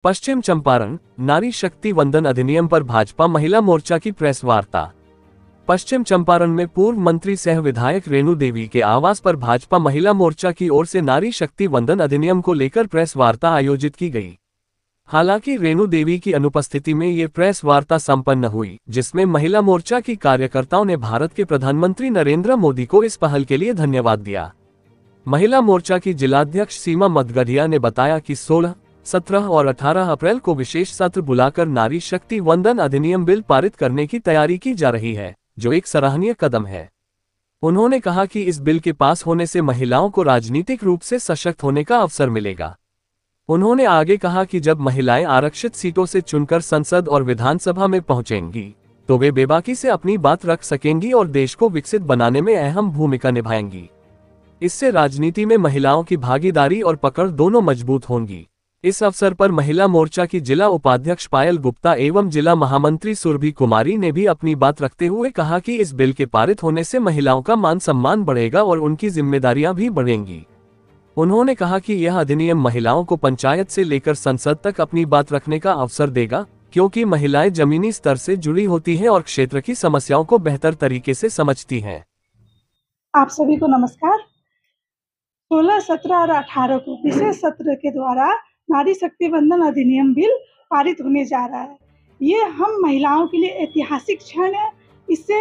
पश्चिम चंपारण नारी शक्ति वंदन अधिनियम पर भाजपा महिला मोर्चा की प्रेस वार्ता। पश्चिम चंपारण में पूर्व मंत्री सह विधायक रेणु देवी के आवास पर भाजपा महिला मोर्चा की ओर से नारी शक्ति वंदन अधिनियम को लेकर प्रेस वार्ता आयोजित की गई। हालांकि रेणु देवी की अनुपस्थिति में ये प्रेस वार्ता संपन्न हुई, जिसमें महिला मोर्चा की कार्यकर्ताओं ने भारत के प्रधानमंत्री नरेंद्र मोदी को इस पहल के लिए धन्यवाद दिया। महिला मोर्चा की जिलाध्यक्ष सीमा मदगढ़िया ने बताया कि 16, 17 और 18 अप्रैल को विशेष सत्र बुलाकर नारी शक्ति वंदन अधिनियम बिल पारित करने की तैयारी की जा रही है, जो एक सराहनीय कदम है। उन्होंने कहा कि इस बिल के पास होने से महिलाओं को राजनीतिक रूप से सशक्त होने का अवसर मिलेगा। उन्होंने आगे कहा कि जब महिलाएं आरक्षित सीटों से चुनकर संसद और विधानसभा में पहुंचेंगी, तो वे बेबाकी से अपनी बात रख सकेंगी और देश को विकसित बनाने में अहम भूमिका निभाएंगी। इससे राजनीति में महिलाओं की भागीदारी और पकड़ दोनों मजबूत होंगी। इस अवसर पर महिला मोर्चा की जिला उपाध्यक्ष पायल गुप्ता एवं जिला महामंत्री सुरभि कुमारी ने भी अपनी बात रखते हुए कहा कि इस बिल के पारित होने से महिलाओं का मान सम्मान बढ़ेगा और उनकी जिम्मेदारियां भी बढ़ेंगी। उन्होंने कहा कि यह अधिनियम महिलाओं को पंचायत से लेकर संसद तक अपनी बात रखने का अवसर देगा, क्योंकि महिलाएं जमीनी स्तर से जुड़ी होती हैं और क्षेत्र की समस्याओं को बेहतर तरीके से समझती हैं। आप सभी को नमस्कार। 16, 17 और 18 को विशेष सत्र के द्वारा नारी शक्ति वंदन अधिनियम बिल पारित होने जा रहा है। ये हम महिलाओं के लिए ऐतिहासिक क्षण है। इससे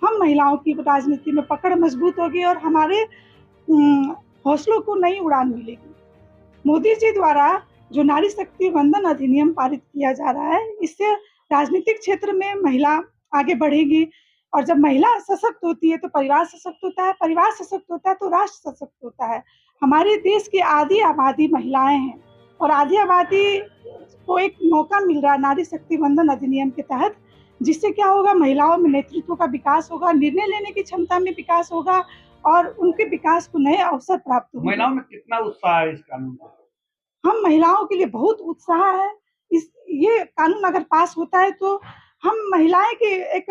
हम महिलाओं की राजनीति में पकड़ मजबूत होगी और हमारे हौसलों को नई उड़ान मिलेगी। मोदी जी द्वारा जो नारी शक्ति वंदन अधिनियम पारित किया जा रहा है, इससे राजनीतिक क्षेत्र में महिला आगे बढ़ेगी और जब महिला सशक्त होती है तो परिवार सशक्त होता है, परिवार सशक्त होता है तो राष्ट्र सशक्त होता है। हमारे देश की आधी आबादी महिलाएं हैं और आधी आबादी को एक मौका मिल रहा है नारी शक्ति वंदन अधिनियम के तहत, जिससे क्या होगा, महिलाओं में नेतृत्व का विकास होगा, निर्णय लेने की क्षमता में विकास होगा और उनके विकास को नए अवसर प्राप्त होंगे। महिलाओं में कितना उत्साह है इस कानून को? हम महिलाओं के लिए बहुत उत्साह है। ये कानून अगर पास होता है तो हम महिलाएं की एक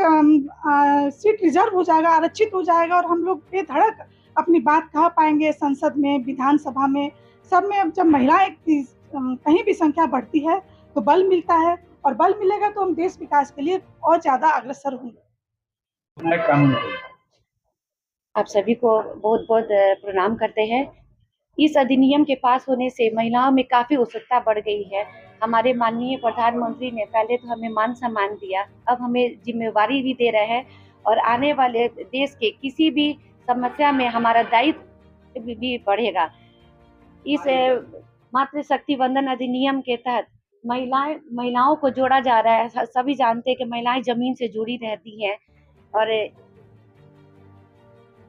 सीट रिजर्व हो जाएगा, आरक्षित हो जाएगा और हम लोग बेधड़क अपनी बात कह पाएंगे संसद में, विधानसभा में, सब में। जब महिलाएं कहीं भी संख्या बढ़ती है तो बल मिलता है और बल मिलेगा तो हम देश विकास के लिए और ज्यादा अग्रसर होंगे। आप सभी को बहुत बहुत प्रणाम करते हैं। इस अधिनियम के पास होने से महिलाओं में काफी उत्सुकता बढ़ गई है। हमारे माननीय प्रधानमंत्री ने पहले तो हमें मान सम्मान दिया, अब हमें जिम्मेवारी भी दे रहे हैं और आने वाले देश के किसी भी समस्या में हमारा दायित्व भी बढ़ेगा। इस मातृशक्ति वंदन अधिनियम के तहत महिलाओं को जोड़ा जा रहा है। सभी जानते हैं कि महिलाएं जमीन से जुड़ी रहती हैं और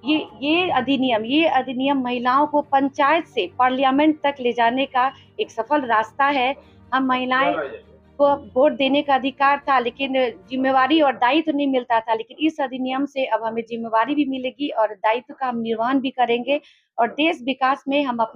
ये अधिनियम महिलाओं को पंचायत से पार्लियामेंट तक ले जाने का एक सफल रास्ता है। हम महिलाएं को वोट देने का अधिकार था, लेकिन जिम्मेवारी और दायित्व नहीं मिलता था, लेकिन इस अधिनियम से अब हमें जिम्मेवारी भी मिलेगी और दायित्व का हम निर्वहन भी करेंगे और देश विकास में हम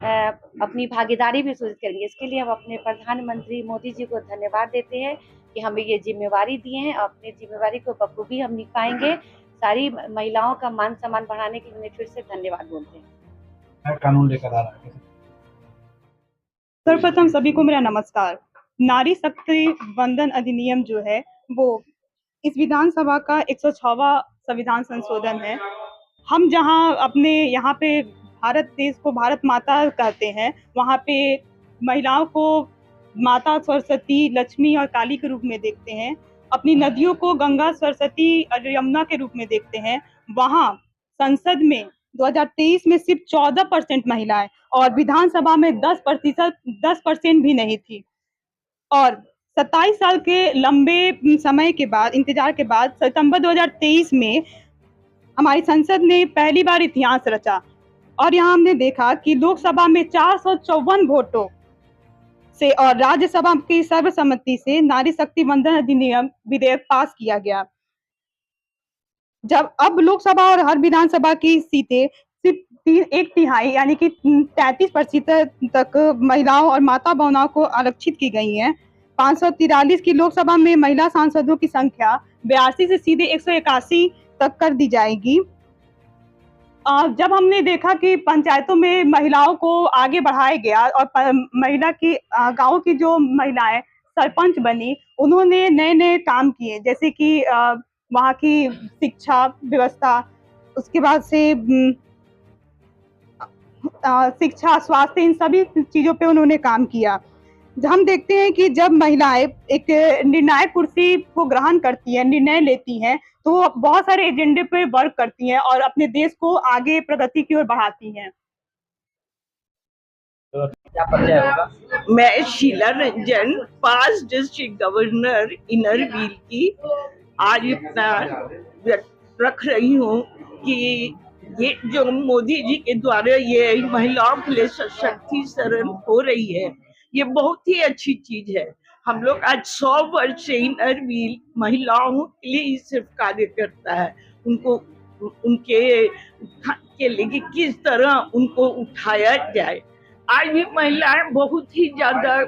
अपनी भागीदारी भी सुनिश्चित करेंगे। इसके लिए हम अपने प्रधानमंत्री मोदी जी को धन्यवाद देते हैं कि हमें ये जिम्मेवारी दिए हैं और अपनी जिम्मेवारी को बखूबी हम निभाएंगे। सारी महिलाओं का मान सम्मान बढ़ाने के लिए फिर से धन्यवाद बोलते हैं। कानून लेकर आ रहा है। सर्वप्रथम सभी को मेरा नमस्कार। नारी शक्ति वंदन अधिनियम जो है वो इस विधानसभा का 106वां संविधान संशोधन है। हम जहां अपने यहाँ पे भारत देश को भारत माता कहते हैं, वहाँ पे महिलाओं को माता सरस्वती, लक्ष्मी और काली के रूप में देखते हैं। अपनी नदियों को गंगा, सरस्वती और यमुना के रूप में देखते हैं। वहाँ संसद में 2023 में सिर्फ 14% महिलाएं और विधानसभा में 10% भी नहीं थी। और 27 साल के लंबे समय के बाद, इंतजार के बाद, सितंबर 2023 में हमारी संसद ने पहली बार इतिहास रचा और यहाँ हमने देखा कि लोकसभा में 454 वोटों से और राज्यसभा की सर्वसम्मति से नारी शक्ति वंदन अधिनियम विधेयक पास किया गया। जब अब लोकसभा और हर विधानसभा की सीटें सिर्फ 1/3 यानी कि 33% तक महिलाओं और माता बहनों को आरक्षित की गई हैं। 543 की लोकसभा में महिला सांसदों की संख्या 82 से सीधे 181 तक कर दी जाएगी। जब हमने देखा कि पंचायतों में महिलाओं को आगे बढ़ाया गया और महिला की गांव की जो महिलाएं सरपंच बनी, उन्होंने नए नए काम किए, जैसे कि वहाँ की शिक्षा व्यवस्था, उसके बाद से शिक्षा, स्वास्थ्य, इन सभी चीजों पे उन्होंने काम किया। हम देखते हैं कि जब महिलाएं एक निर्णायक कुर्सी को ग्रहण करती हैं, निर्णय लेती हैं, तो वो बहुत सारे एजेंडे पे वर्क करती हैं और अपने देश को आगे प्रगति की ओर बढ़ाती हैं। क्या परिचय होगा? मैं Sheela Ranjan, past district governor inner wheel की आज अपना व्यक्त रख रही हूँ कि ये जो मोदी जी के द्वारा ये महिलाओं के लिए सशक्तिकरण हो रही है, ये बहुत ही अच्छी चीज है। हम लोग आज 100 वर्ष से इनर व्हील महिलाओं के लिए ही सिर्फ कार्य करता है, उनको उनके के लिए कि किस तरह उनको उठाया जाए। आज भी महिलाएं बहुत ही ज्यादा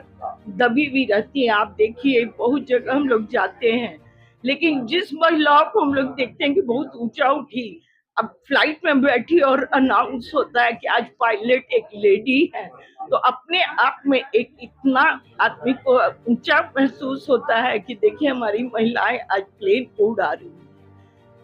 दबी हुई रहती हैं। आप देखिए बहुत जगह हम लोग जाते हैं, लेकिन जिस महिलाओं को हम लोग देखते हैं कि बहुत ऊंचा उठी, अब फ्लाइट में बैठी और अनाउंस होता है कि आज पायलट एक लेडी है, तो अपने आप में एक इतना आदमी को ऊंचा महसूस होता है कि देखिए हमारी महिलाएं आज प्लेन को उड़ा रही हैं।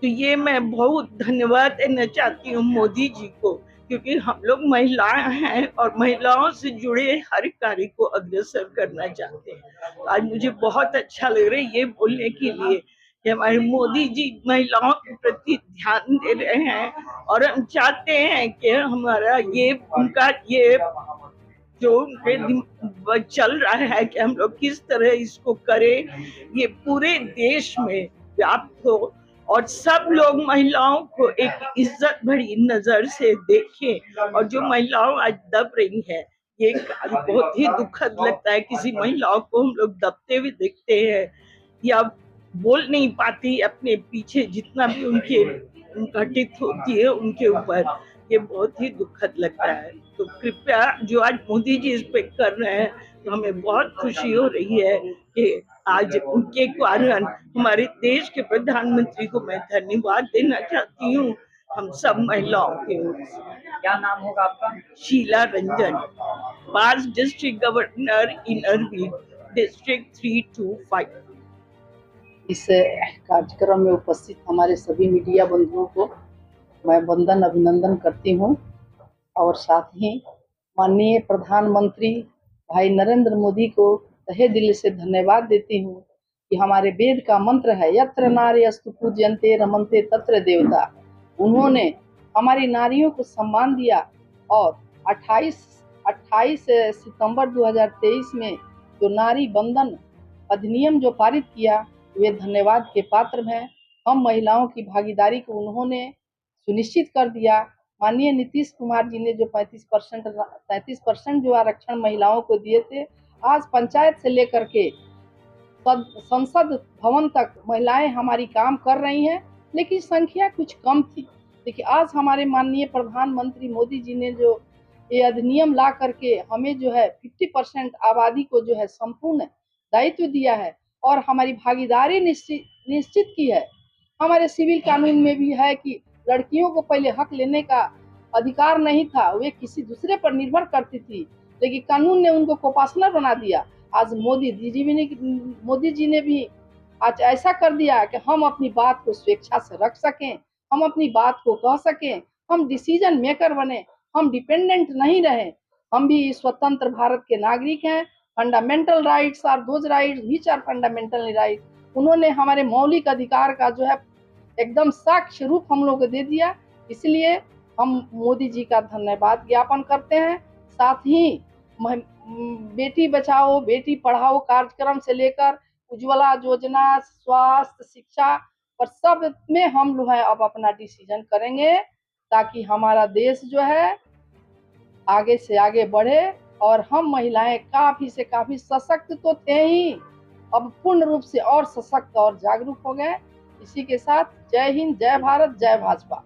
तो ये मैं बहुत धन्यवाद देना चाहती हूँ मोदी जी को, क्योंकि हम लोग महिलाएं हैं और महिलाओं से जुड़े हर कार्य को अग्रसर करना चाहते हैं। तो आज मुझे बहुत अच्छा लग रहा है ये बोलने के लिए कि हमारे मोदी जी महिलाओं के प्रति ध्यान दे रहे हैं और हम चाहते हैं कि हमारा ये उनका ये जो उनके चल रहा है कि हम लोग किस तरह इसको करें, ये पूरे देश में व्याप्त हो और सब लोग महिलाओं को एक इज्जत भरी नजर से देखें। और जो महिलाओं आज दब रही हैं, ये बहुत ही दुखद लगता है। किसी महिलाओं को हम लोग दबते हुए देखते हैं या बोल नहीं पाती अपने पीछे, जितना भी उनके घटित होती है उनके ऊपर, ये बहुत ही दुखद लगता है। तो कृपया जो आज मोदी जी इस पे कर रहे हैं, तो हमें बहुत खुशी हो रही है कि आज उनके कारण हमारे देश के प्रधानमंत्री को मैं धन्यवाद देना चाहती हूँ, हम सब महिलाओं की ओर से। क्या नाम होगा आपका? Sheela Ranjan, past district governor inner wheel, district 325। इस कार्यक्रम में उपस्थित हमारे सभी मीडिया बंधुओं को मैं वंदन अभिनंदन करती हूँ और साथ ही माननीय प्रधानमंत्री भाई नरेंद्र मोदी को तहे दिल से धन्यवाद देती हूँ कि हमारे वेद का मंत्र है यत्र नार्यस्तु पूज्यन्ते रमन्ते तत्र देवता। उन्होंने हमारी नारियों को सम्मान दिया और 28 सितंबर 2023 में जो नारी बंधन अधिनियम जो पारित किया, वे धन्यवाद के पात्र हैं। हम महिलाओं की भागीदारी को उन्होंने सुनिश्चित कर दिया। माननीय नीतीश कुमार जी ने जो 33% जो आरक्षण महिलाओं को दिए थे, आज पंचायत से लेकर के संसद भवन तक महिलाएं हमारी काम कर रही हैं, लेकिन संख्या कुछ कम थी। देखिए आज हमारे माननीय प्रधानमंत्री मोदी जी ने जो ये अधिनियम ला करके हमें जो है 50% आबादी को जो है संपूर्ण दायित्व दिया है और हमारी भागीदारी निश्चित की है। हमारे सिविल कानून में भी है कि लड़कियों को पहले हक लेने का अधिकार नहीं था, वे किसी दूसरे पर निर्भर करती थी, लेकिन कानून ने उनको कोपासनर बना दिया। आज मोदी जी ने भी आज ऐसा कर दिया कि हम अपनी बात को स्वेच्छा से रख सकें, हम अपनी बात को कह सकें, हम डिसीजन मेकर बने, हम डिपेंडेंट नहीं रहे। हम भी स्वतंत्र भारत के नागरिक हैं। Fundamental rights are those rights which are fundamental rights. उन्होंने हमारे मौलिक अधिकार का जो है एकदम साक्ष्य रूप हम लोग को दे दिया, इसलिए हम मोदी जी का धन्यवाद ज्ञापन करते हैं। साथ ही बेटी बचाओ बेटी पढ़ाओ कार्यक्रम से लेकर उज्ज्वला योजना, स्वास्थ्य, शिक्षा पर सब में हम लोग है अब अपना डिसीजन करेंगे, ताकि हमारा देश जो है आगे से आगे बढ़े और हम महिलाएं काफी से काफी सशक्त तो थे ही, अब पूर्ण रूप से और सशक्त और जागरूक हो गए। इसी के साथ जय हिंद, जय भारत, जय भाजपा।